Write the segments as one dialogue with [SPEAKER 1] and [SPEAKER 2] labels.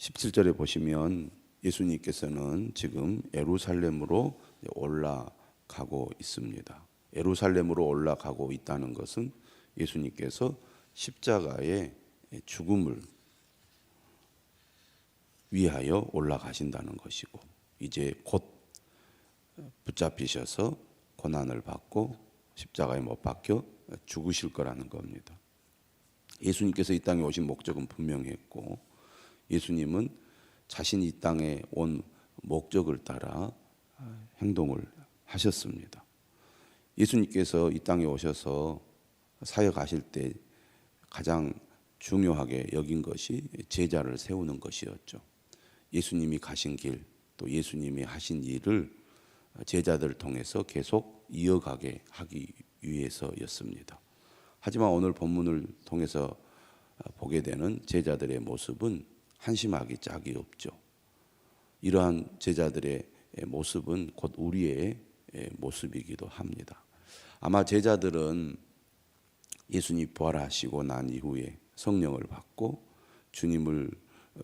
[SPEAKER 1] 17절에 보시면 예수님께서는 지금 예루살렘으로 올라가고 있습니다. 예루살렘으로 올라가고 있다는 것은 예수님께서 십자가의 죽음을 위하여 올라가신다는 것이고, 이제 곧 붙잡히셔서 고난을 받고 십자가에 못 박혀 죽으실 거라는 겁니다. 예수님께서 이 땅에 오신 목적은 분명했고, 예수님은 자신이 이 땅에 온 목적을 따라 행동을 하셨습니다. 예수님께서 이 땅에 오셔서 사역하실 때 가장 중요하게 여긴 것이 제자를 세우는 것이었죠. 예수님이 가신 길, 또 예수님이 하신 일을 제자들을 통해서 계속 이어가게 하기 위해서였습니다. 하지만 오늘 본문을 통해서 보게 되는 제자들의 모습은 한심하기 짝이 없죠. 이러한 제자들의 모습은 곧 우리의 모습이기도 합니다. 아마 제자들은 예수님 부활하시고 난 이후에 성령을 받고 주님을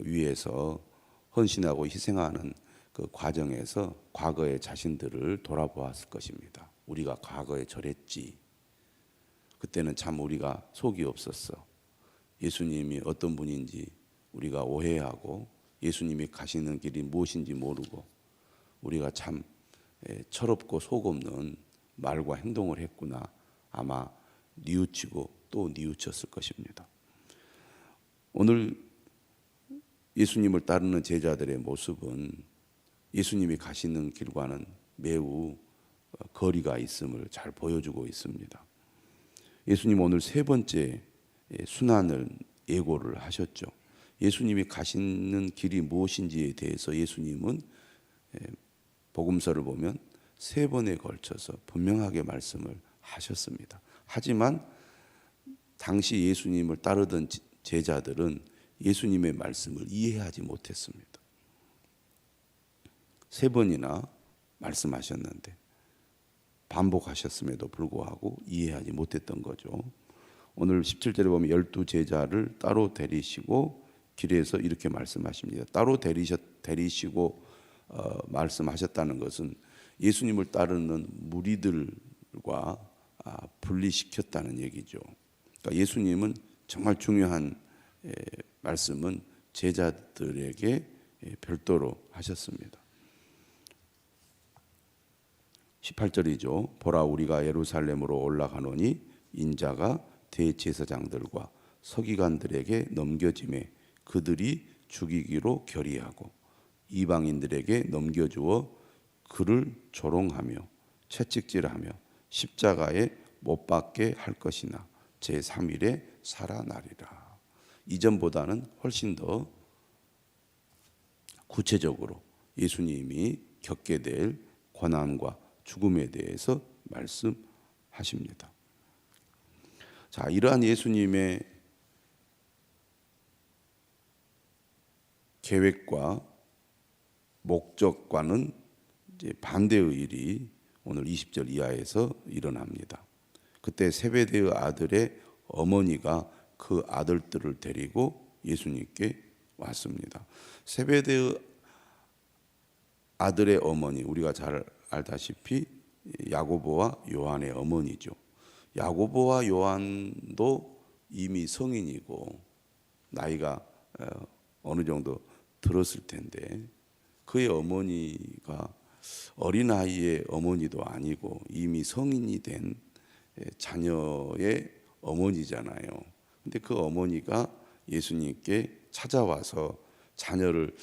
[SPEAKER 1] 위해서 헌신하고 희생하는 그 과정에서 과거의 자신들을 돌아보았을 것입니다. 우리가 과거에 저랬지. 그때는 참 우리가 속이 없었어. 예수님이 어떤 분인지 우리가 오해하고 예수님이 가시는 길이 무엇인지 모르고 우리가 참 철없고 속 없는 말과 행동을 했구나. 아마 뉘우치고 또 뉘우쳤을 것입니다. 오늘 예수님을 따르는 제자들의 모습은 예수님이 가시는 길과는 매우 거리가 있음을 잘 보여주고 있습니다. 예수님 오늘 세 번째 순환을 예고를 하셨죠. 예수님이 가시는 길이 무엇인지에 대해서 예수님은 복음서를 보면 세 번에 걸쳐서 분명하게 말씀을 하셨습니다. 하지만 당시 예수님을 따르던 제자들은 예수님의 말씀을 이해하지 못했습니다. 세 번이나 말씀하셨는데 반복하셨음에도 불구하고 이해하지 못했던 거죠. 오늘 17절에 보면 12제자를 따로 데리시고 길에서 이렇게 말씀하십니다. 따로 데리시고 말씀하셨다는 것은 예수님을 따르는 무리들과 분리시켰다는 얘기죠. 그러니까 예수님은 정말 중요한 말씀은 제자들에게 별도로 하셨습니다. 18절이죠. 보라, 우리가 예루살렘으로 올라가노니 인자가 대제사장들과 서기관들에게 넘겨짐에 그들이 죽이기로 결의하고 이방인들에게 넘겨주어 그를 조롱하며 채찍질하며 십자가에 못 박게 할 것이나 제3일에 살아나리라. 이전보다는 훨씬 더 구체적으로 예수님이 겪게 될 고난과 죽음에 대해서 말씀하십니다. 자, 이러한 예수님의 계획과 목적과는 이제 반대의 일이 오늘 20절 이하에서 일어납니다. 그때 세베대의 아들의 어머니가 그 아들들을 데리고 예수님께 왔습니다. 세베대의 아들의 어머니, 우리가 잘 알다시피 야고보와 요한의 어머니죠. 야고보와 요한도 이미 성인이고 나이가 어느 정도 들었을 텐데 그의 어머니가 어린아이의 어머니도 아니고 이미 성인이 된 자녀의 어머니잖아요. 근데 그 어머니가 예수님께 찾아와서 자녀를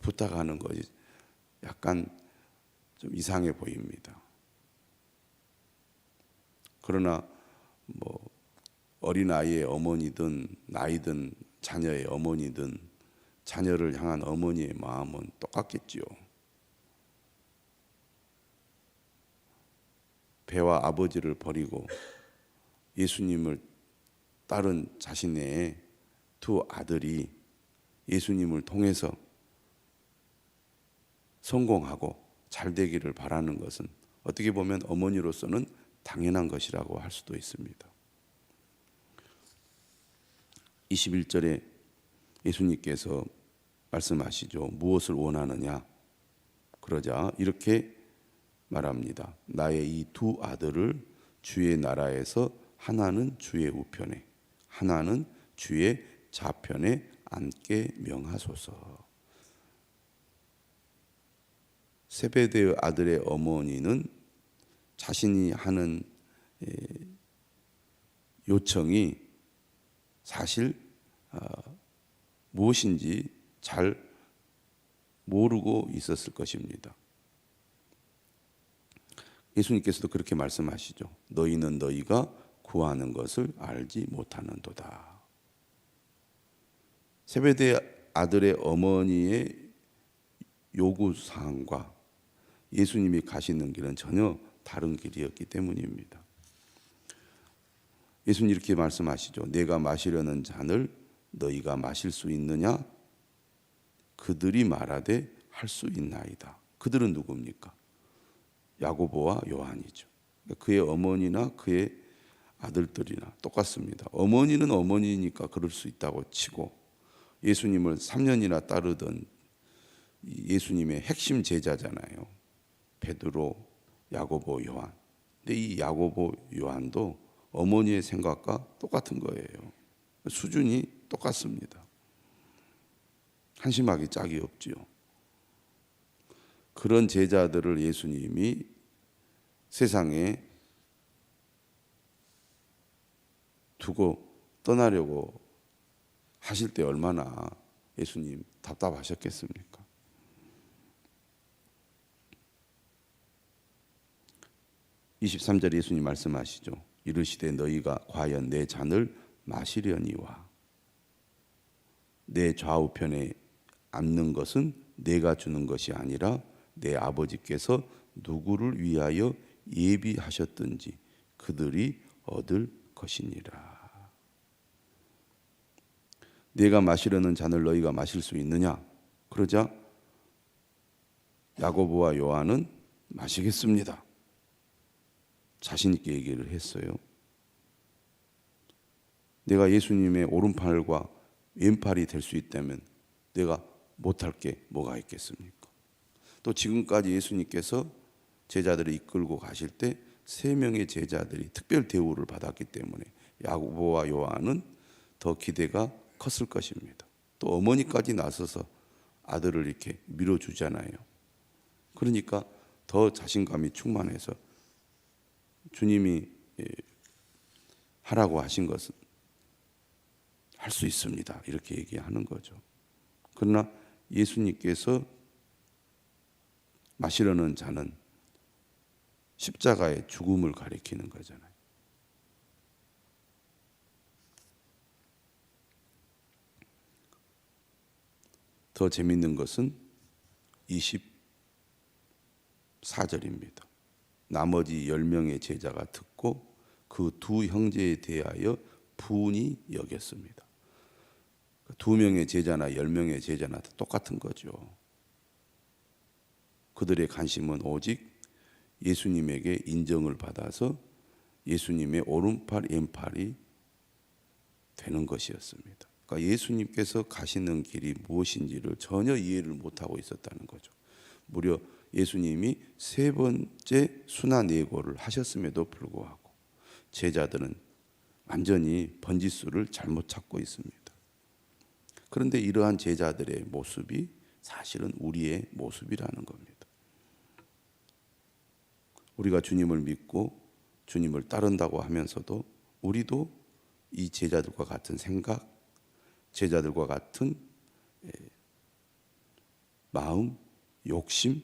[SPEAKER 1] 부탁하는 것이 약간 좀 이상해 보입니다. 그러나 뭐 어린아이의 어머니든 나이든 자녀의 어머니든 자녀를 향한 어머니의 마음은 똑같겠지요. 배와 아버지를 버리고 예수님을 따른 자신의 두 아들이 예수님을 통해서 성공하고 잘 되기를 바라는 것은 어떻게 보면 어머니로서는 당연한 것이라고 할 수도 있습니다. 21절에 예수님께서 말씀하시죠. 무엇을 원하느냐? 그러자 이렇게 말합니다. 나의 이 두 아들을 주의 나라에서 하나는 주의 우편에 하나는 주의 좌편에 앉게 명하소서. 세베대의 아들의 어머니는 자신이 하는 요청이 사실 무엇인지 잘 모르고 있었을 것입니다. 예수님께서도 그렇게 말씀하시죠. 너희는 너희가 구하는 것을 알지 못하는도다. 세베대 아들의 어머니의 요구사항과 예수님이 가시는 길은 전혀 다른 길이었기 때문입니다. 예수님 이렇게 말씀하시죠. 내가 마시려는 잔을 너희가 마실 수 있느냐? 그들이 말하되 할 수 있나이다. 그들은 누굽니까? 야고보와 요한이죠. 그의 어머니나 그의 아들들이나 똑같습니다. 어머니는 어머니니까 그럴 수 있다고 치고 예수님을 3년이나 따르던 예수님의 핵심 제자잖아요. 베드로, 야고보, 요한. 근데 이 야고보, 요한도 어머니의 생각과 똑같은 거예요. 수준이 똑같습니다. 한심하기 짝이 없지요. 그런 제자들을 예수님이 세상에 두고 떠나려고 하실 때 얼마나 예수님 답답하셨겠습니까? (23절) 예수님 말씀하시죠. 이르시되 너희가 과연 내 잔을 마시려니와 내 좌우편에 앉는 것은 내가 주는 것이 아니라 내 아버지께서 누구를 위하여 예비하셨든지 그들이 얻을 것이니라. 내가 마시려는 잔을 너희가 마실 수 있느냐? 그러자 야고보와 요한은 마시겠습니다. 자신 있게 얘기를 했어요. 내가 예수님의 오른팔과 왼팔이 될 수 있다면 내가 못할 게 뭐가 있겠습니까? 또 지금까지 예수님께서 제자들을 이끌고 가실 때 3명의 제자들이 특별 대우를 받았기 때문에 야고보와 요한은 더 기대가 컸을 것입니다. 또 어머니까지 나서서 아들을 이렇게 밀어주잖아요. 그러니까 더 자신감이 충만해서 주님이 하라고 하신 것은 할 수 있습니다. 이렇게 얘기하는 거죠. 그러나 예수님께서 마시려는 잔은 십자가의 죽음을 가리키는 거잖아요. 더 재밌는 것은 24절입니다. 나머지 10명의 제자가 듣고 그 두 형제에 대하여 분이 여겼습니다. 2명의 제자나 10명의 제자나 똑같은 거죠. 그들의 관심은 오직 예수님에게 인정을 받아서 예수님의 오른팔 왼팔이 되는 것이었습니다. 그러니까 예수님께서 가시는 길이 무엇인지를 전혀 이해를 못하고 있었다는 거죠. 무려 예수님이 3번째 순환 예고를 하셨음에도 불구하고 제자들은 완전히 번지수를 잘못 찾고 있습니다. 그런데 이러한 제자들의 모습이 사실은 우리의 모습이라는 겁니다. 우리가 주님을 믿고 주님을 따른다고 하면서도 우리도 이 제자들과 같은 생각, 제자들과 같은 마음, 욕심을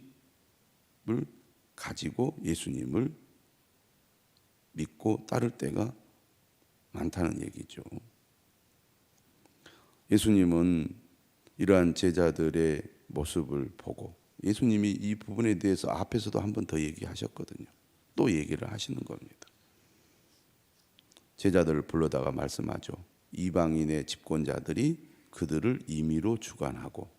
[SPEAKER 1] 가지고 예수님을 믿고 따를 때가 많다는 얘기죠. 예수님은 이러한 제자들의 모습을 보고 예수님이 이 부분에 대해서 앞에서도 한 번 더 얘기하셨거든요. 또 얘기를 하시는 겁니다. 제자들을 불러다가 말씀하죠. 이방인의 집권자들이 그들을 임의로 주관하고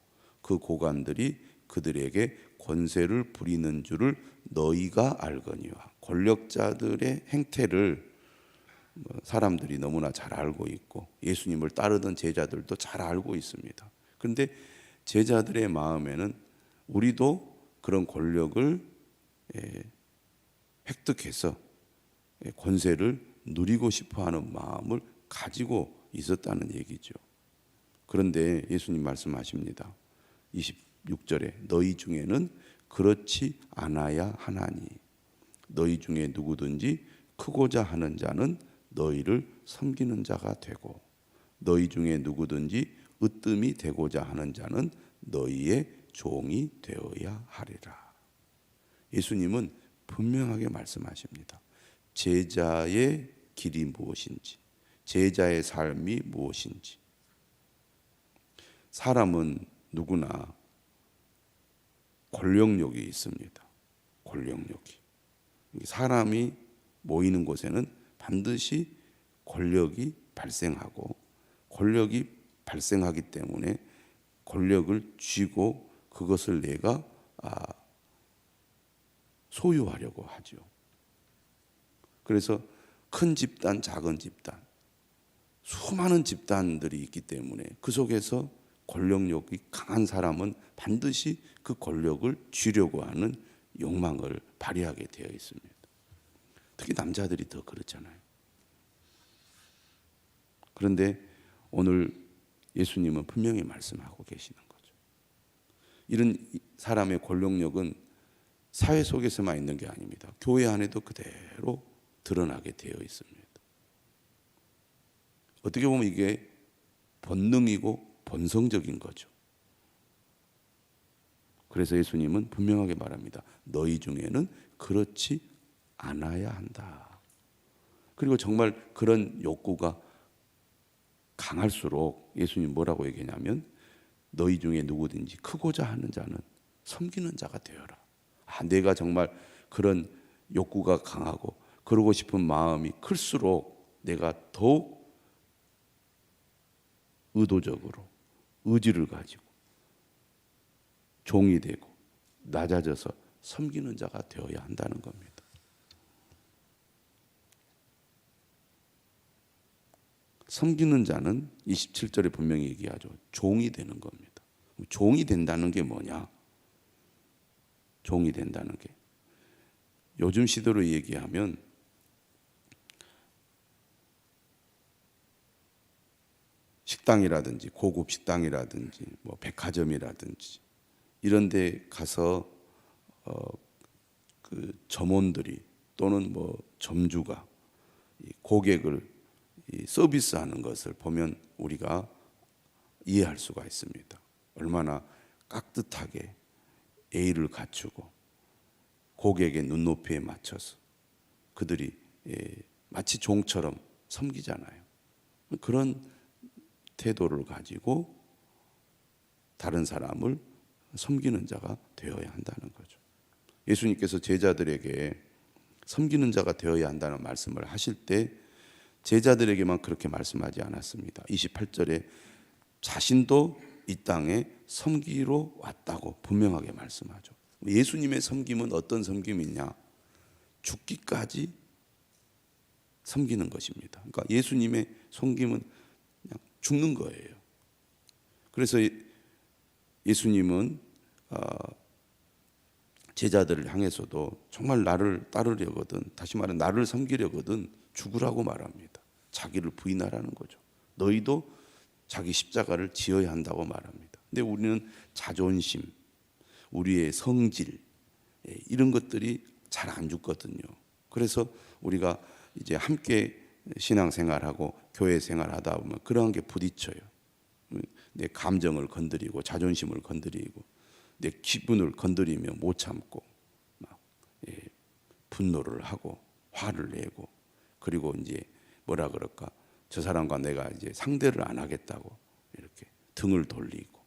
[SPEAKER 1] 그 고관들이 그들에게 권세를 부리는 줄을 너희가 알거니와. 권력자들의 행태를 사람들이 너무나 잘 알고 있고 예수님을 따르던 제자들도 잘 알고 있습니다. 그런데 제자들의 마음에는 우리도 그런 권력을 획득해서 권세를 누리고 싶어하는 마음을 가지고 있었다는 얘기죠. 그런데 예수님 말씀하십니다. 26절에 너희 중에는 그렇지 않아야 하나니 너희 중에 누구든지 크고자 하는 자는 너희를 섬기는 자가 되고 너희 중에 누구든지 으뜸이 되고자 하는 자는 너희의 종이 되어야 하리라. 예수님은 분명하게 말씀하십니다. 제자의 길이 무엇인지, 제자의 삶이 무엇인지. 사람은 누구나 권력욕이 있습니다. 권력욕이. 사람이 모이는 곳에는 반드시 권력이 발생하고 권력이 발생하기 때문에 권력을 쥐고 그것을 내가 소유하려고 하죠. 그래서 큰 집단, 작은 집단, 수많은 집단들이 있기 때문에 그 속에서 권력욕이 강한 사람은 반드시 그 권력을 쥐려고 하는 욕망을 발휘하게 되어 있습니다. 특히 남자들이 더 그렇잖아요. 그런데 오늘 예수님은 분명히 말씀하고 계시는 거죠. 이런 사람의 권력욕은 사회 속에서만 있는 게 아닙니다. 교회 안에도 그대로 드러나게 되어 있습니다. 어떻게 보면 이게 본능이고 본성적인 거죠. 그래서 예수님은 분명하게 말합니다. 너희 중에는 그렇지 않아야 한다. 그리고 정말 그런 욕구가 강할수록 예수님 뭐라고 얘기하냐면 너희 중에 누구든지 크고자 하는 자는 섬기는 자가 되어라. 내가 정말 그런 욕구가 강하고 그러고 싶은 마음이 클수록 내가 더욱 의도적으로 의지를 가지고 종이 되고 낮아져서 섬기는 자가 되어야 한다는 겁니다. 섬기는 자는 27절에 분명히 얘기하죠. 종이 되는 겁니다. 종이 된다는 게 뭐냐? 종이 된다는 게 요즘 시대로 얘기하면 식당이라든지 고급 식당이라든지 뭐 백화점이라든지 이런 데 가서 그 점원들이 또는 뭐 점주가 고객을 서비스하는 것을 보면 우리가 이해할 수가 있습니다. 얼마나 깍듯하게 예의를 갖추고 고객의 눈높이에 맞춰서 그들이 마치 종처럼 섬기잖아요. 그런 태도를 가지고 다른 사람을 섬기는 자가 되어야 한다는 거죠. 예수님께서 제자들에게 섬기는 자가 되어야 한다는 말씀을 하실 때 제자들에게만 그렇게 말씀하지 않았습니다. 28절에 자신도 이 땅에 섬기러 왔다고 분명하게 말씀하죠. 예수님의 섬김은 어떤 섬김이냐? 죽기까지 섬기는 것입니다. 그러니까 예수님의 섬김은 그냥 죽는 거예요. 그래서 예수님은 제자들을 향해서도 정말 나를 따르려거든, 다시 말해 나를 섬기려거든 죽으라고 말합니다. 자기를 부인하라는 거죠. 너희도 자기 십자가를 지어야 한다고 말합니다. 근데 우리는 자존심, 우리의 성질 이런 것들이 잘 안 죽거든요. 그래서 우리가 이제 함께 신앙생활하고 교회 생활하다 보면 그러한 게 부딪혀요. 내 감정을 건드리고 자존심을 건드리고 내 기분을 건드리면 못 참고 막 분노를 하고 화를 내고 그리고 이제 뭐라 그럴까 저 사람과 내가 이제 상대를 안 하겠다고 이렇게 등을 돌리고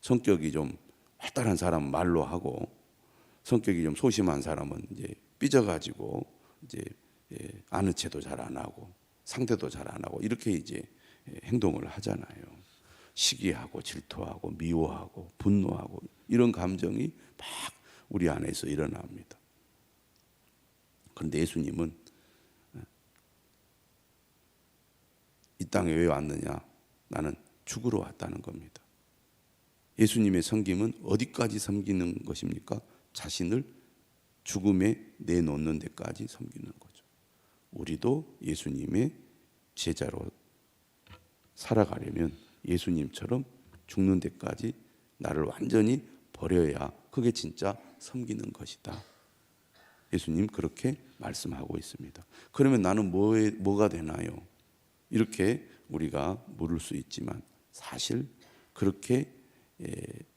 [SPEAKER 1] 성격이 좀 활달한 사람은 말로 하고 성격이 좀 소심한 사람은 이제 삐져가지고 이제 아는 체도 잘 안 하고 상대도 잘 안 하고 이렇게 이제 행동을 하잖아요. 시기하고 질투하고 미워하고 분노하고 이런 감정이 막 우리 안에서 일어납니다. 그런데 예수님은 이 땅에 왜 왔느냐? 나는 죽으러 왔다는 겁니다. 예수님의 섬김은 어디까지 섬기는 것입니까? 자신을 죽음에 내놓는 데까지 섬기는 거죠. 우리도 예수님의 제자로 살아가려면 예수님처럼 죽는 데까지 나를 완전히 버려야 그게 진짜 섬기는 것이다. 예수님 그렇게 말씀하고 있습니다. 그러면 나는 뭐가 되나요? 이렇게 우리가 물을 수 있지만 사실 그렇게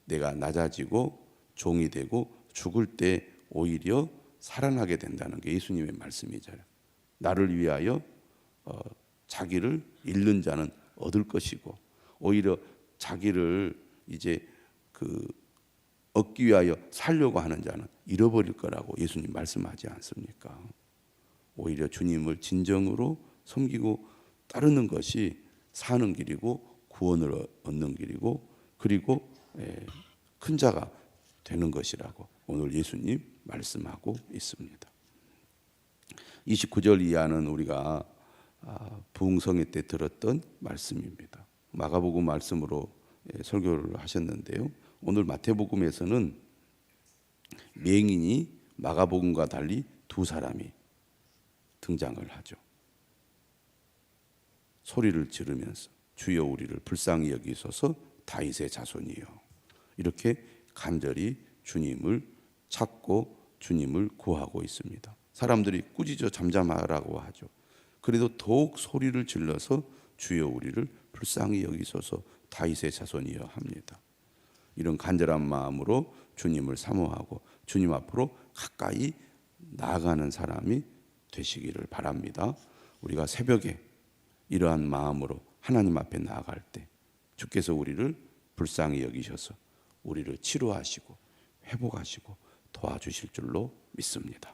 [SPEAKER 1] 내가 낮아지고 종이 되고 죽을 때 오히려 살아나게 된다는 게 예수님의 말씀이잖아요. 나를 위하여 자기를 잃는 자는 얻을 것이고 오히려 자기를 이제 얻기 위하여 살려고 하는 자는 잃어버릴 거라고 예수님 말씀하지 않습니까? 오히려 주님을 진정으로 섬기고 따르는 것이 사는 길이고 구원을 얻는 길이고 그리고 큰 자가 되는 것이라고 오늘 예수님 말씀하고 있습니다. 29절 이하는 우리가 부흥성회 때 들었던 말씀입니다. 마가복음 말씀으로 설교를 하셨는데요. 오늘 마태복음에서는 맹인이 마가복음과 달리 두 사람이 등장을 하죠. 소리를 지르면서 주여 우리를 불쌍히 여기소서 다윗의 자손이여. 이렇게 간절히 주님을 찾고 주님을 구하고 있습니다. 사람들이 꾸짖어 잠잠하라고 하죠. 그래도 더욱 소리를 질러서 주여 우리를 불쌍히 여기소서 다윗의 자손이여 합니다. 이런 간절한 마음으로 주님을 사모하고 주님 앞으로 가까이 나아가는 사람이 되시기를 바랍니다. 우리가 새벽에 이러한 마음으로 하나님 앞에 나아갈 때 주께서 우리를 불쌍히 여기셔서 우리를 치료하시고 회복하시고 도와주실 줄로 믿습니다.